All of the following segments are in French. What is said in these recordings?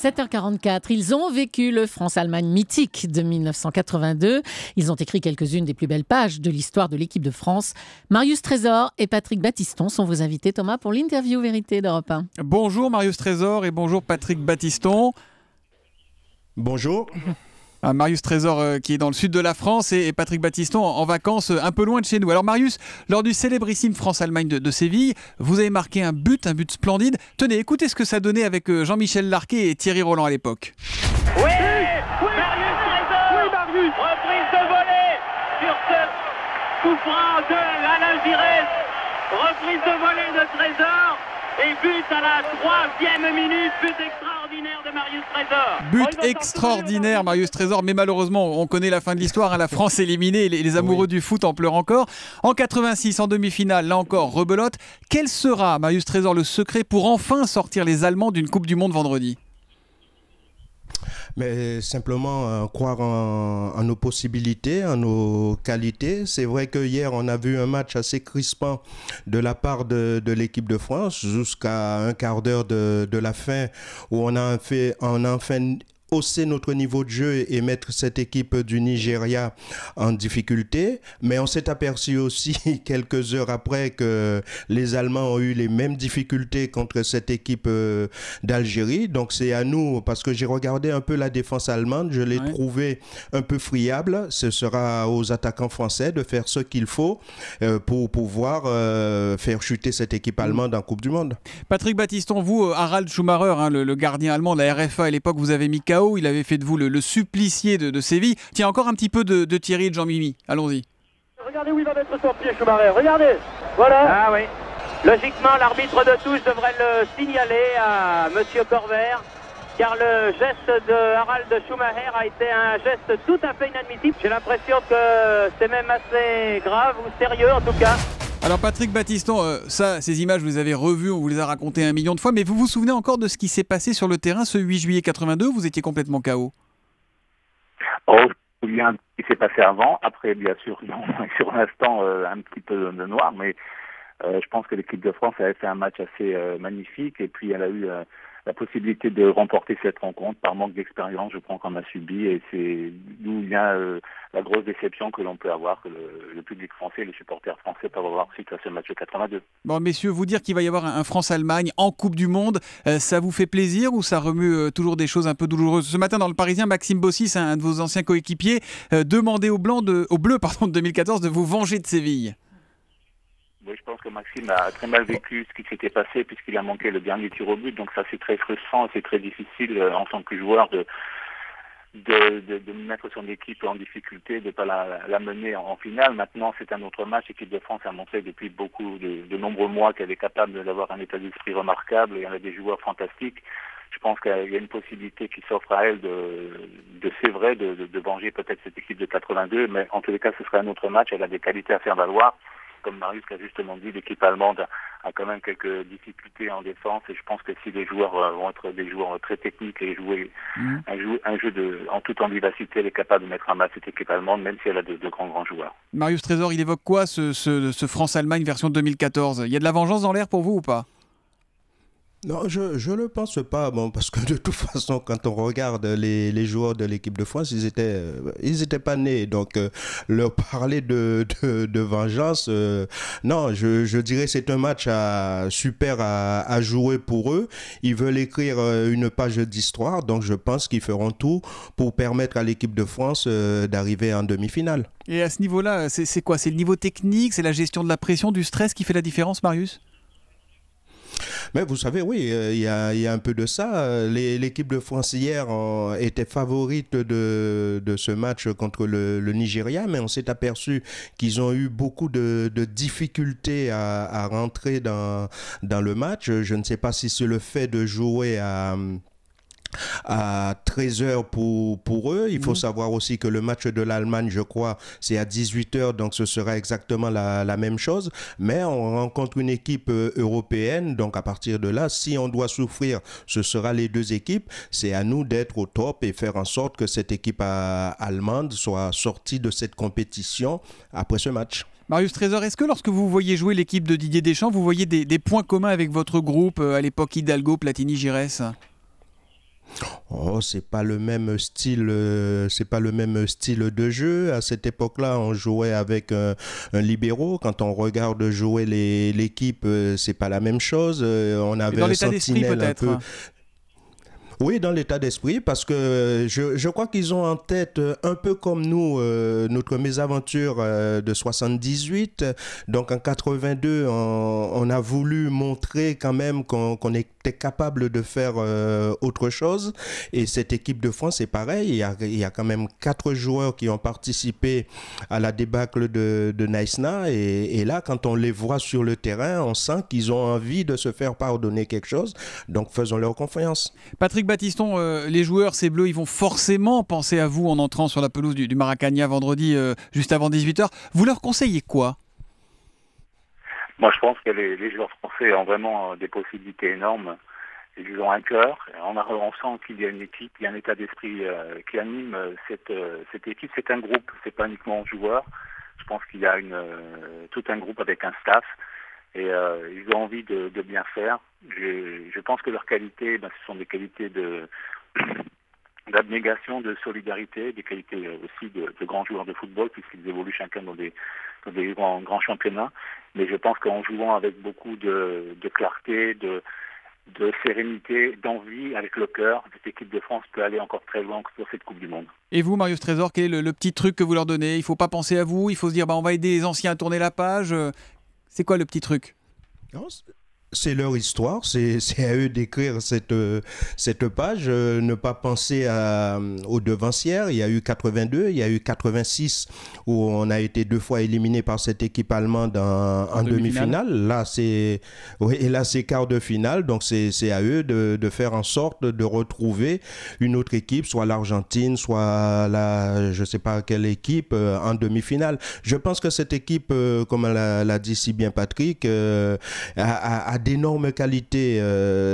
7h44, ils ont vécu le France-Allemagne mythique de 1982. Ils ont écrit quelques-unes des plus belles pages de l'histoire de l'équipe de France. Marius Trésor et Patrick Battiston sont vos invités, Thomas, pour l'interview vérité d'Europe 1. Bonjour Marius Trésor et bonjour Patrick Battiston. Bonjour. Marius Trésor qui est dans le sud de la France et Patrick Battiston en vacances un peu loin de chez nous. Alors Marius, lors du célébrissime France-Allemagne de Séville, vous avez marqué un but splendide. Tenez, écoutez ce que ça donnait avec Jean-Michel Larquet et Thierry Roland à l'époque. Oui, Marius Trésor, reprise de volée sur ce coup franc de Alain Giresse, reprise de volée de Trésor et but à la 3e minute, but extraordinaire de Marius Trésor. But extraordinaire Marius Trésor, mais malheureusement on connaît la fin de l'histoire, hein, la France éliminée, les amoureux du foot en pleurent encore. En 86, en demi-finale, là encore rebelote. Quel sera, Marius Trésor, le secret pour enfin sortir les Allemands d'une Coupe du Monde vendredi ? Mais simplement croire en nos possibilités, en nos qualités. C'est vrai que hier, on a vu un match assez crispant de la part de l'équipe de France jusqu'à un quart d'heure de la fin où on a enfin hausser notre niveau de jeu et mettre cette équipe du Nigeria en difficulté. Mais on s'est aperçu aussi quelques heures après que les Allemands ont eu les mêmes difficultés contre cette équipe d'Algérie. Donc c'est à nous, parce que j'ai regardé un peu la défense allemande, je l'ai trouvée un peu friable. Ce sera aux attaquants français de faire ce qu'il faut pour pouvoir faire chuter cette équipe allemande en Coupe du Monde. Patrick Battiston, vous, Harald Schumacher, hein, le gardien allemand de la RFA à l'époque, vous avez mis KO. Il avait fait de vous le supplicié de Séville. Tiens, encore un petit peu de Thierry et de Jean-Mimi. Allons-y. Regardez où il va mettre son pied, Schumacher. Regardez. Voilà. Ah oui. Logiquement, l'arbitre de touche devrait le signaler à Monsieur Corvert, car le geste de Harald Schumacher a été un geste tout à fait inadmissible. J'ai l'impression que c'est même assez grave ou sérieux en tout cas. Alors Patrick Battiston, ces images, vous les avez revues, on vous les a racontées 1 million de fois, mais vous vous souvenez encore de ce qui s'est passé sur le terrain ce 8 juillet 82 ? Vous étiez complètement KO. Oh, je me souviens de ce qui s'est passé avant. Après, bien sûr, sur l'instant, un petit peu de noir, mais je pense que l'équipe de France avait fait un match assez magnifique, et puis elle a eu la possibilité de remporter cette rencontre par manque d'expérience, je crois qu'on a subi, et c'est d'où vient la grosse déception que l'on peut avoir, que le public français, les supporters français peuvent avoir suite à ce match de 82. Bon, messieurs, vous dire qu'il va y avoir un France-Allemagne en Coupe du Monde, ça vous fait plaisir ou ça remue toujours des choses un peu douloureuses ? Ce matin, dans le Parisien, Maxime Bossis, un de vos anciens coéquipiers, demandait aux Bleus de 2014 de vous venger de Séville. Oui, je pense que Maxime a très mal vécu ce qui s'était passé puisqu'il a manqué le dernier tir au but. Donc ça, c'est très frustrant, c'est très difficile en tant que joueur de mettre son équipe en difficulté, de ne pas la mener en finale. Maintenant, c'est un autre match. L'équipe de France a montré depuis de nombreux mois qu'elle est capable d'avoir un état d'esprit remarquable et elle a des joueurs fantastiques. Je pense qu'il y a une possibilité qui s'offre à elle c'est vrai, de venger peut-être cette équipe de 82, mais en tous les cas, ce serait un autre match. Elle a des qualités à faire valoir. Comme Marius l'a justement dit, l'équipe allemande a quand même quelques difficultés en défense et je pense que si les joueurs vont être des joueurs très techniques et jouer un jeu en toute vivacité, elle est capable de mettre en match cette équipe allemande, même si elle a de grands joueurs. Marius Trésor, il évoque quoi ce France-Allemagne version 2014 ? Il y a de la vengeance dans l'air pour vous ou pas ? Non, je ne pense pas, parce que de toute façon, quand on regarde les joueurs de l'équipe de France, ils étaient pas nés, donc leur parler de vengeance, non, je dirais c'est un match super à jouer pour eux. Ils veulent écrire une page d'histoire, donc je pense qu'ils feront tout pour permettre à l'équipe de France d'arriver en demi-finale. Et à ce niveau-là, c'est quoi ? C'est le niveau technique, c'est la gestion de la pression, du stress qui fait la différence, Marius ? Mais vous savez, oui, il y a un peu de ça. L'équipe de France hier était favorite de ce match contre le Nigeria, mais on s'est aperçu qu'ils ont eu beaucoup de difficultés à rentrer dans le match. Je ne sais pas si c'est le fait de jouer à 13h pour eux. Il faut savoir aussi que le match de l'Allemagne, je crois, c'est à 18h, donc ce sera exactement la même chose. Mais on rencontre une équipe européenne, donc à partir de là, si on doit souffrir, ce sera les deux équipes. C'est à nous d'être au top et faire en sorte que cette équipe allemande soit sortie de cette compétition après ce match. Marius Trésor, est-ce que lorsque vous voyez jouer l'équipe de Didier Deschamps, vous voyez des points communs avec votre groupe à l'époque Hidalgo, Platini, Giresse ? Oh, c'est pas le même style de jeu. À cette époque-là, on jouait avec un libéro. Quand on regarde jouer l'équipe, c'est pas la même chose. On avait dans un l'état d'esprit sentinelle un peu. peut-être. Oui, dans l'état d'esprit, parce que je crois qu'ils ont en tête, un peu comme nous, notre mésaventure de 78. Donc en 82, on a voulu montrer quand même qu'on était capable de faire autre chose. Et cette équipe de France, c'est pareil. Il y a quand même 4 joueurs qui ont participé à la débâcle de Naïsna. Et là, quand on les voit sur le terrain, on sent qu'ils ont envie de se faire pardonner quelque chose. Donc faisons leur confiance. Patrick Battiston, les joueurs, ces Bleus, ils vont forcément penser à vous en entrant sur la pelouse du Maracanã vendredi, juste avant 18h. Vous leur conseillez quoi? Moi, je pense que les joueurs français ont vraiment des possibilités énormes. Ils ont un cœur. On sent qu'il y a une équipe, il y a un état d'esprit qui anime cette équipe. C'est un groupe, c'est pas uniquement un joueur. Je pense qu'il y a tout un groupe avec un staff. Et ils ont envie de bien faire. Je pense que leurs qualités, ce sont des qualités d'abnégation, de solidarité, des qualités aussi de grands joueurs de football, puisqu'ils évoluent chacun dans des grands championnats. Mais je pense qu'en jouant avec beaucoup de clarté, de sérénité, d'envie, avec le cœur, cette équipe de France peut aller encore très loin sur cette Coupe du Monde. Et vous, Marius Trésor, quel est le petit truc que vous leur donnez? Il ne faut pas penser à vous, il faut se dire on va aider les anciens à tourner la page. C'est quoi le petit truc? Non, c'est leur histoire, c'est à eux d'écrire cette page, ne pas penser aux devancières. Il y a eu 82, il y a eu 86 où on a été 2 fois éliminé par cette équipe allemande en demi-finale. Là, c'est quart de finale, donc c'est à eux de faire en sorte de retrouver une autre équipe, soit l'Argentine, soit je sais pas quelle équipe en demi-finale. Je pense que cette équipe, comme l'a dit si bien Patrick, a d'énormes qualités.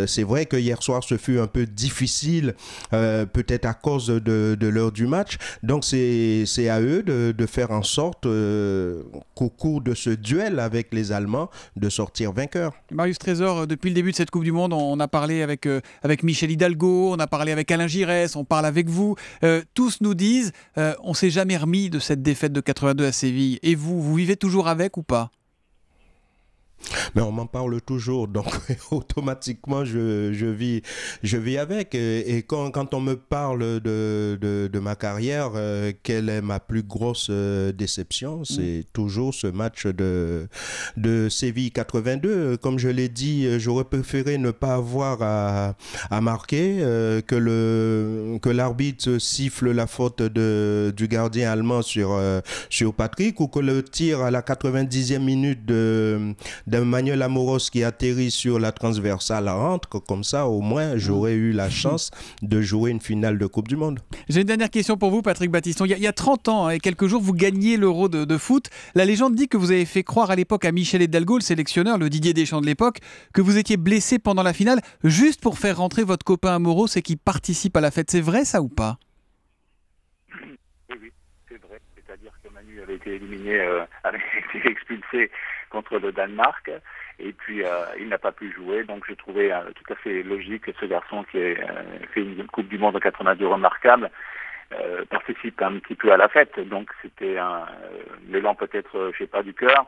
C'est vrai que hier soir, ce fut un peu difficile, peut-être à cause de l'heure du match. Donc, c'est à eux de faire en sorte qu'au cours de ce duel avec les Allemands, de sortir vainqueurs. Marius Trésor, depuis le début de cette Coupe du Monde, on a parlé avec Michel Hidalgo, on a parlé avec Alain Giresse, on parle avec vous. Tous nous disent, on ne s'est jamais remis de cette défaite de 82 à Séville. Et vous vivez toujours avec ou pas? Mais on m'en parle toujours, donc automatiquement je vis avec. Et quand on me parle de ma carrière, quelle est ma plus grosse déception? C'est toujours ce match de Séville 82. Comme je l'ai dit, j'aurais préféré ne pas avoir à marquer, que l'arbitre siffle la faute du gardien allemand sur Patrick, ou que le tir à la 90e minute d'un Manuel Amoros qui atterrit sur la transversale rentre. Comme ça, au moins, j'aurais eu la chance de jouer une finale de Coupe du Monde. J'ai une dernière question pour vous, Patrick Battiston. Il y a 30 ans et quelques jours, vous gagnez l'Euro de foot. La légende dit que vous avez fait croire à l'époque à Michel Hidalgo, le sélectionneur, le Didier Deschamps de l'époque, que vous étiez blessé pendant la finale juste pour faire rentrer votre copain Amoros et qui participe à la fête. C'est vrai, ça, ou pas? Oui, c'est vrai. C'est-à-dire que Manu avait été éliminé, avait été expulsé contre le Danemark, et puis il n'a pas pu jouer, donc je trouvais tout à fait logique que ce garçon qui a fait une Coupe du Monde en 82 remarquable participe un petit peu à la fête. Donc c'était l'élan peut-être, je sais pas, du cœur.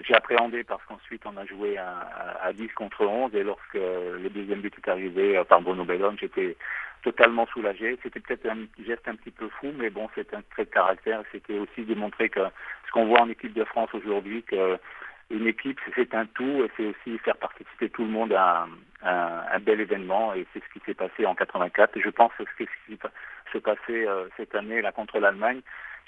J'ai appréhendé parce qu'ensuite on a joué à 10 contre 11, et lorsque le deuxième but est arrivé par Bruno Bellone, j'étais totalement soulagé. C'était peut-être un geste un petit peu fou, mais bon, c'est un trait de caractère. C'était aussi démontrer que ce qu'on voit en équipe de France aujourd'hui, qu'une équipe, c'est un tout, et c'est aussi faire participer tout le monde à un bel événement, et c'est ce qui s'est passé en 84. Et je pense que ce qui se passer cette année là contre l'Allemagne,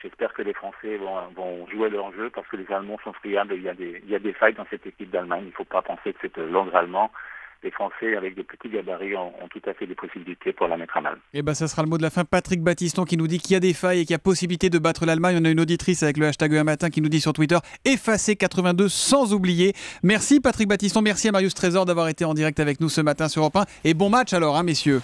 j'espère que les Français vont jouer leur jeu, parce que les Allemands sont friables. Il y a des failles dans cette équipe d'Allemagne. Il ne faut pas penser que c'est l'angre allemand. Les Français, avec des petits gabarits, ont tout à fait des possibilités pour la mettre à mal. Et ça sera le mot de la fin. Patrick Battiston qui nous dit qu'il y a des failles et qu'il y a possibilité de battre l'Allemagne. On a une auditrice avec le hashtag un matin qui nous dit sur Twitter effacer 82 sans oublier. Merci Patrick Battiston, merci à Marius Trésor d'avoir été en direct avec nous ce matin sur Europe 1. Et bon match alors, messieurs.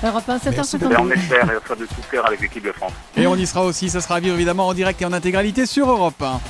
Europe 1, 7h50. On espère, et on sera de tout cœur avec l'équipe de France. Et on y sera aussi, ça sera à vivre évidemment en direct et en intégralité sur Europe 1.